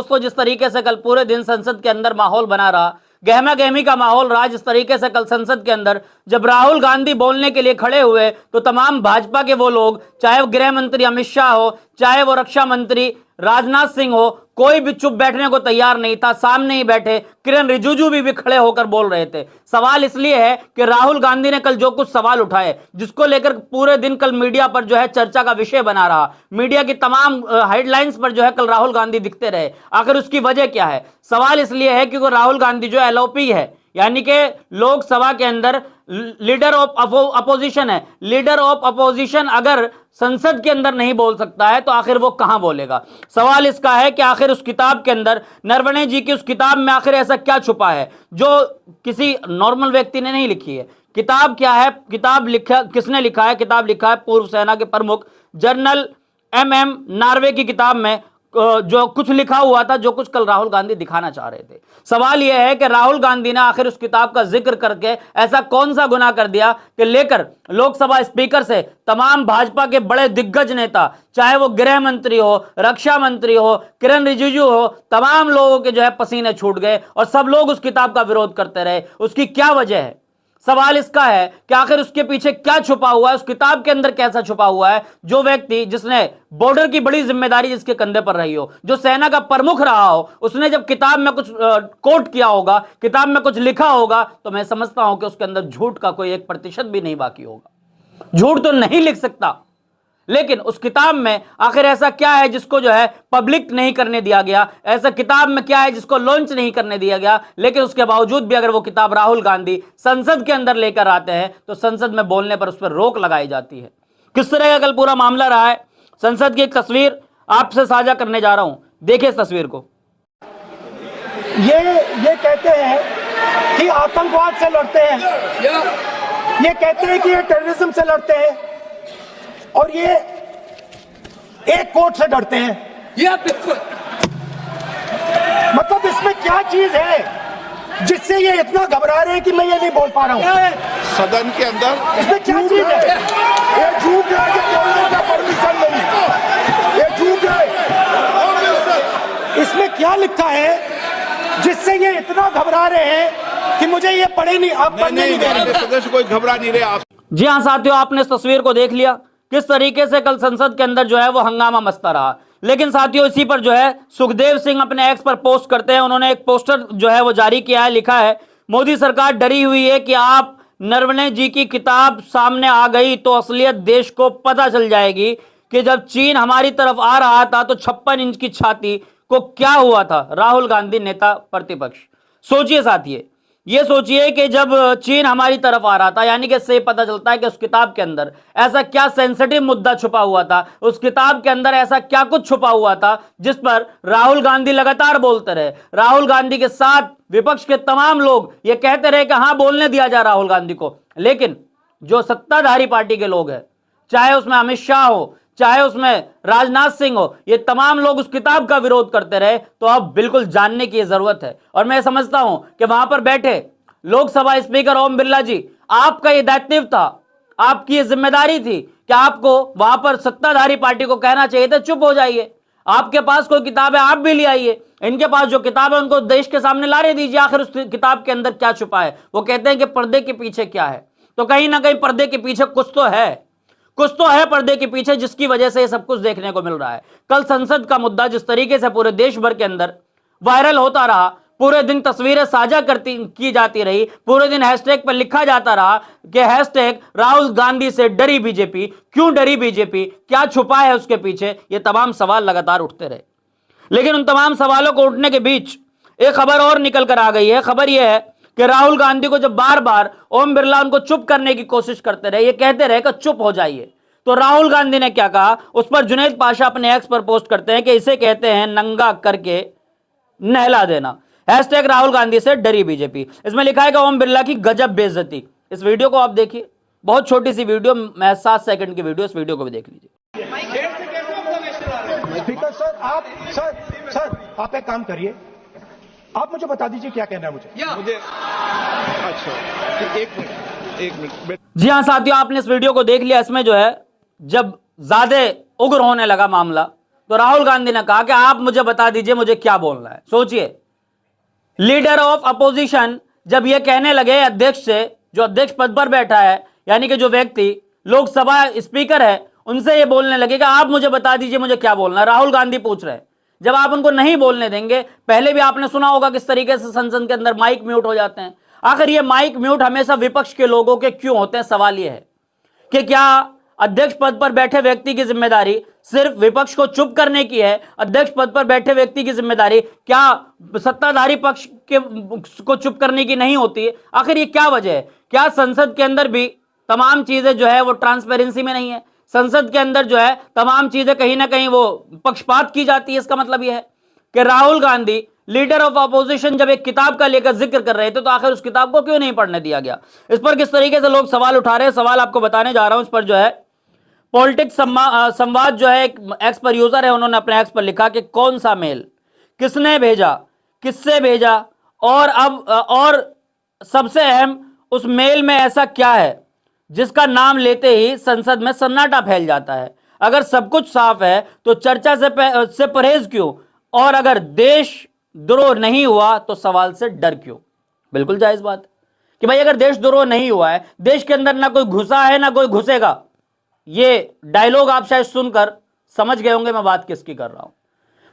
दोस्तों, जिस तरीके से कल पूरे दिन संसद के अंदर माहौल बना रहा, गहमा गहमी का माहौल रहा, जिस तरीके से कल संसद के अंदर जब राहुल गांधी बोलने के लिए खड़े हुए तो तमाम भाजपा के वो लोग, चाहे वो गृह मंत्री अमित शाह हो, चाहे वो रक्षा मंत्री राजनाथ सिंह हो, कोई भी चुप बैठने को तैयार नहीं था। सामने ही बैठे किरण रिजिजू भी खड़े होकर बोल रहे थे। सवाल इसलिए है कि राहुल गांधी ने कल जो कुछ सवाल उठाए, जिसको लेकर पूरे दिन कल मीडिया पर जो है चर्चा का विषय बना रहा, मीडिया की तमाम हेडलाइंस पर जो है कल राहुल गांधी दिखते रहे, आखिर उसकी वजह क्या है? सवाल इसलिए है क्योंकि राहुल गांधी जो एलओपी है, यानी कि लोकसभा के अंदर लीडर ऑफ अपोजिशन है। लीडर ऑफ अपोजिशन अगर संसद के अंदर नहीं बोल सकता है तो आखिर वो कहां बोलेगा? सवाल इसका है कि आखिर उस किताब के अंदर, नरवणे जी की उस किताब में आखिर ऐसा क्या छुपा है जो किसी नॉर्मल व्यक्ति ने नहीं लिखी है? किताब क्या है? किताब लिखा किसने लिखा है? किताब लिखा है पूर्व सेना के प्रमुख जनरल एम नार्वे की किताब में जो कुछ लिखा हुआ था, जो कुछ कल राहुल गांधी दिखाना चाह रहे थे। सवाल यह है कि राहुल गांधी ने आखिर उस किताब का जिक्र करके ऐसा कौन सा गुनाह कर दिया कि लेकर लोकसभा स्पीकर से तमाम भाजपा के बड़े दिग्गज नेता, चाहे वो गृह मंत्री हो, रक्षा मंत्री हो, किरण रिजिजू हो, तमाम लोगों के जो है पसीने छूट गए और सब लोग उस किताब का विरोध करते रहे। उसकी क्या वजह है? सवाल इसका है कि आखिर उसके पीछे क्या छुपा हुआ है, उस किताब के अंदर कैसा छुपा हुआ है? जो व्यक्ति, जिसने बॉर्डर की बड़ी जिम्मेदारी जिसके कंधे पर रही हो, जो सेना का प्रमुख रहा हो, उसने जब किताब में कुछ कोट किया होगा, किताब में कुछ लिखा होगा, तो मैं समझता हूं कि उसके अंदर झूठ का कोई 1% भी नहीं बाकी होगा। झूठ तो नहीं लिख सकता, लेकिन उस किताब में आखिर ऐसा क्या है जिसको जो है पब्लिक नहीं करने दिया गया? ऐसा किताब में क्या है जिसको लॉन्च नहीं करने दिया गया? लेकिन उसके बावजूद भी अगर वो किताब राहुल गांधी संसद के अंदर लेकर आते हैं तो संसद में बोलने पर उस पर रोक लगाई जाती है। किस तरह का कल पूरा मामला रहा है, संसद की एक तस्वीर आपसे साझा करने जा रहा हूं। देखिए इस तस्वीर को। ये कहते हैं कि आतंकवाद से लड़ते हैं, ये कहते हैं कि ये टेररिज्म से लड़ते हैं, और ये एक कोर्ट से डरते हैं। मतलब इसमें क्या चीज है जिससे ये इतना घबरा रहे हैं कि मैं ये नहीं बोल पा रहा हूं सदन के अंदर? इसमें क्या चीज है? ये झूठ है कि बोलने का परमिशन नहीं, ये झूठ है। इसमें क्या लिखा है जिससे ये इतना घबरा रहे हैं कि मुझे ये पढ़े नहीं, आप पढ़ने नहीं दे रहे? सदस्य कोई घबरा नहीं रहे। आप जी हां साथियों, आपने इस तस्वीर को देख लिया किस तरीके से कल संसद के अंदर जो है वो हंगामा मचता रहा। लेकिन साथियों, इसी पर जो है सुखदेव सिंह अपने एक्स पर पोस्ट करते हैं। उन्होंने एक पोस्टर जो है वो जारी किया है, लिखा है, मोदी सरकार डरी हुई है कि आप नरवणे जी की किताब सामने आ गई तो असलियत देश को पता चल जाएगी कि जब चीन हमारी तरफ आ रहा था तो 56 इंच की छाती को क्या हुआ था। राहुल गांधी, नेता प्रतिपक्ष। सोचिए साथियों, ये सोचिए कि जब चीन हमारी तरफ आ रहा था, यानी कि इससे पता चलता है कि उस किताब के अंदर ऐसा क्या सेंसिटिव मुद्दा छुपा हुआ था, उस किताब के अंदर ऐसा क्या कुछ छुपा हुआ था जिस पर राहुल गांधी लगातार बोलते रहे। राहुल गांधी के साथ विपक्ष के तमाम लोग ये कहते रहे कि हां बोलने दिया जा राहुल गांधी को, लेकिन जो सत्ताधारी पार्टी के लोग हैं, चाहे उसमें अमित शाह हो, चाहे उसमें राजनाथ सिंह हो, ये तमाम लोग उस किताब का विरोध करते रहे। तो अब बिल्कुल जानने की जरूरत है। और मैं समझता हूं कि वहां पर बैठे लोकसभा स्पीकर ओम बिरला जी, आपका ये दायित्व था, आपकी ये जिम्मेदारी थी कि आपको वहां पर सत्ताधारी पार्टी को कहना चाहिए था चुप हो जाइए, आपके पास कोई किताब है आप भी ले आइए, इनके पास जो किताब है उनको देश के सामने लाने दीजिए, आखिर उस किताब के अंदर क्या छुपा है। वो कहते हैं कि पर्दे के पीछे क्या है, तो कहीं ना कहीं पर्दे के पीछे कुछ तो है, कुछ तो है पर्दे के पीछे, जिसकी वजह से ये सब कुछ देखने को मिल रहा है। कल संसद का मुद्दा जिस तरीके से पूरे देश भर के अंदर वायरल होता रहा, पूरे दिन तस्वीरें साझा की जाती रही, पूरे दिन हैशटैग पर लिखा जाता रहा कि हैशटैग राहुल गांधी से डरी बीजेपी। क्यों डरी बीजेपी, क्या छुपा है उसके पीछे, ये तमाम सवाल लगातार उठते रहे। लेकिन उन तमाम सवालों को उठने के बीच एक खबर और निकल कर आ गई है। खबर यह है कि राहुल गांधी को जब बार बार ओम बिरला उनको चुप करने की कोशिश करते रहे, ये कहते रहे कि चुप हो जाइए, तो राहुल गांधी ने क्या कहा, उस पर जुनैद पाशा अपने एक्स पर पोस्ट करते हैं कि इसे कहते हैं नंगा करके नहला देना। हैशटैग राहुल गांधी से डरी बीजेपी। इसमें लिखा है कि ओम बिरला की गजब बेइज्जती। इस वीडियो को आप देखिए, बहुत छोटी सी वीडियो, 7 सेकंड की वीडियो, इस वीडियो को भी देख लीजिए। स्पीकर सर आप एक काम करिए, आप मुझे बता दीजिए क्या कहना है मुझे। अच्छा एक मिनट। जी हां साथियों, आपने इस वीडियो को देख लिया। इसमें जो है जब ज्यादा उग्र होने लगा मामला, तो राहुल गांधी ने कहा कि आप मुझे बता दीजिए मुझे क्या बोलना है। सोचिए, लीडर ऑफ अपोजिशन जब यह कहने लगे अध्यक्ष से, जो अध्यक्ष पद पर बैठा है, यानी कि जो व्यक्ति लोकसभा स्पीकर है, उनसे ये बोलने लगे कि आप मुझे बता दीजिए मुझे क्या बोलना है। राहुल गांधी पूछ रहे हैं, जब आप उनको नहीं बोलने देंगे, पहले भी आपने सुना होगा किस तरीके से संसद के अंदर माइक म्यूट हो जाते हैं। आखिर ये माइक म्यूट हमेशा विपक्ष के लोगों के क्यों होते हैं? सवाल ये है कि क्या अध्यक्ष पद पर बैठे व्यक्ति की जिम्मेदारी सिर्फ विपक्ष को चुप करने की है? अध्यक्ष पद पर बैठे व्यक्ति की जिम्मेदारी क्या सत्ताधारी पक्ष के को चुप करने की नहीं होती है? आखिर ये क्या वजह है? क्या संसद के अंदर भी तमाम चीजें जो है वो ट्रांसपेरेंसी में नहीं है? संसद के अंदर जो है तमाम चीजें कहीं ना कहीं वो पक्षपात की जाती है। इसका मतलब यह है कि Rahul Gandhi leader of opposition जब एक किताब का लेकर जिक्र कर रहे थे तो आखिर उस किताब को क्यों नहीं पढ़ने दिया गया? इस पर किस तरीके से लोग सवाल उठा रहे हैं, सवाल आपको बताने जा रहा हूं। इस पर जो है पॉलिटिक्स संवाद जो है एक एक्स पर यूजर है, उन्होंने अपने एक्स पर लिखा कि कौन सा मेल किसने भेजा, किससे भेजा, और सबसे अहम उस मेल में ऐसा क्या है जिसका नाम लेते ही संसद में सन्नाटा फैल जाता है? अगर सब कुछ साफ है तो चर्चा से परहेज क्यों? और अगर देशद्रोह नहीं हुआ तो सवाल से डर क्यों? बिल्कुल जायज बात है कि भाई अगर देशद्रोह नहीं हुआ है, देश के अंदर ना कोई घुसा है ना कोई घुसेगा। ये डायलॉग आप शायद सुनकर समझ गए होंगे मैं बात किसकी कर रहा हूं।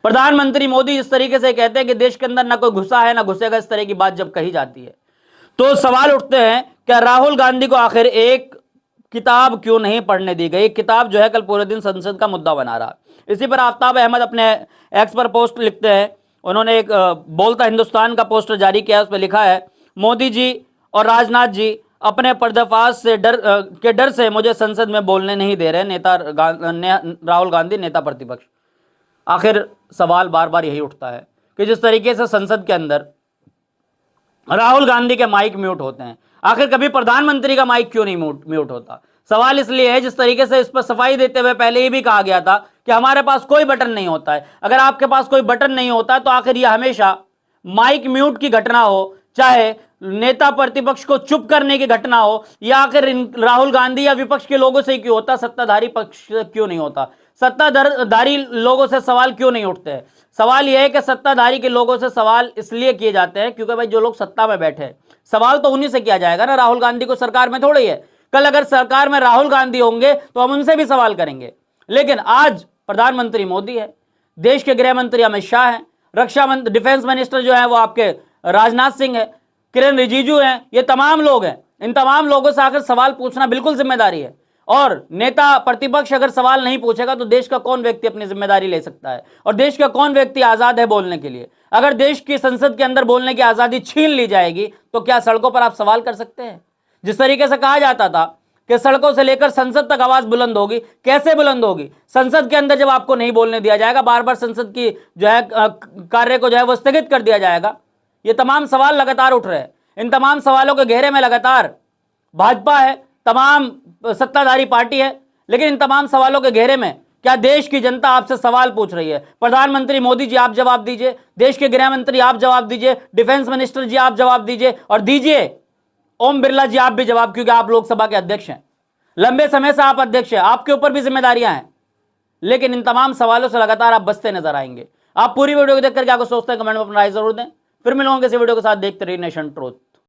प्रधानमंत्री मोदी इस तरीके से कहते हैं कि देश के अंदर ना कोई घुसा है ना घुसेगा, इस तरह की बात जब कही जाती है तो सवाल उठते हैं क्या राहुल गांधी को आखिर एक किताब क्यों नहीं पढ़ने दी गई? किताब जो है कल पूरे दिन संसद का मुद्दा बना रहा। इसी पर आफ्ताब अहमद अपने एक्स पर पोस्ट लिखते हैं, उन्होंने एक बोलता हिंदुस्तान का पोस्टर जारी किया, उस पर लिखा है मोदी जी और राजनाथ जी अपने पर्दाफाश से डर से मुझे संसद में बोलने नहीं दे रहे राहुल गांधी नेता प्रतिपक्ष। आखिर सवाल बार बार यही उठता है कि जिस तरीके से संसद के अंदर राहुल गांधी के माइक म्यूट होते हैं, आखिर कभी प्रधानमंत्री का माइक क्यों नहीं म्यूट होता? सवाल इसलिए है जिस तरीके से इस पर सफाई देते हुए पहले ये भी कहा गया था कि हमारे पास कोई बटन नहीं होता है। अगर आपके पास कोई बटन नहीं होता तो आखिर यह हमेशा माइक म्यूट की घटना हो, चाहे नेता प्रतिपक्ष को चुप करने की घटना हो, या आखिर राहुल गांधी या विपक्ष के लोगों से क्यों होता, सत्ताधारी पक्ष से क्यों नहीं होता? सत्ताधारी लोगों से सवाल क्यों नहीं उठते हैं? सवाल यह है कि सत्ताधारी के लोगों से सवाल इसलिए किए जाते हैं क्योंकि भाई जो लोग सत्ता में बैठे हैं, सवाल तो उन्हीं से किया जाएगा ना। राहुल गांधी को सरकार में थोड़ी है। कल अगर सरकार में राहुल गांधी होंगे तो हम उनसे भी सवाल करेंगे। लेकिन आज प्रधानमंत्री मोदी है, देश के गृह मंत्री अमित शाह हैं, रक्षा मंत्री डिफेंस मिनिस्टर जो है वो आपके राजनाथ सिंह है, किरण रिजिजू हैं, ये तमाम लोग हैं। इन तमाम लोगों से आकर सवाल पूछना बिल्कुल जिम्मेदारी है। और नेता प्रतिपक्ष अगर सवाल नहीं पूछेगा तो देश का कौन व्यक्ति अपनी जिम्मेदारी ले सकता है? और देश का कौन व्यक्ति आजाद है बोलने के लिए? अगर देश की संसद के अंदर बोलने की आजादी छीन ली जाएगी तो क्या सड़कों पर आप सवाल कर सकते हैं? जिस तरीके से कहा जाता था कि सड़कों से लेकर संसद तक आवाज बुलंद होगी, कैसे बुलंद होगी? संसद के अंदर जब आपको नहीं बोलने दिया जाएगा, बार बार संसद की जो है कार्य को जो है वो स्थगित कर दिया जाएगा। ये तमाम सवाल लगातार उठ रहे हैं। इन तमाम सवालों के घेरे में लगातार भाजपा है, तमाम सत्ताधारी पार्टी है, लेकिन इन तमाम सवालों के घेरे में क्या देश की जनता आपसे सवाल पूछ रही है? प्रधानमंत्री मोदी जी आप जवाब दीजिए, देश के गृह मंत्री आप जवाब दीजिए, डिफेंस मिनिस्टर जी आप जवाब दीजिए, और दीजिए ओम बिरला जी आप भी जवाब, क्योंकि आप लोकसभा के अध्यक्ष हैं, लंबे समय से आप अध्यक्ष हैं, आपके ऊपर भी जिम्मेदारियां हैं। लेकिन इन तमाम सवालों से लगातार आप बचते नजर आएंगे। आप पूरी वीडियो को देखकर क्या सोचते हैं कमेंट में अपना राय जरूर दें। फिर मिलूंगा किसी वीडियो के साथ। देखते रहिए नेशन ट्रूथ।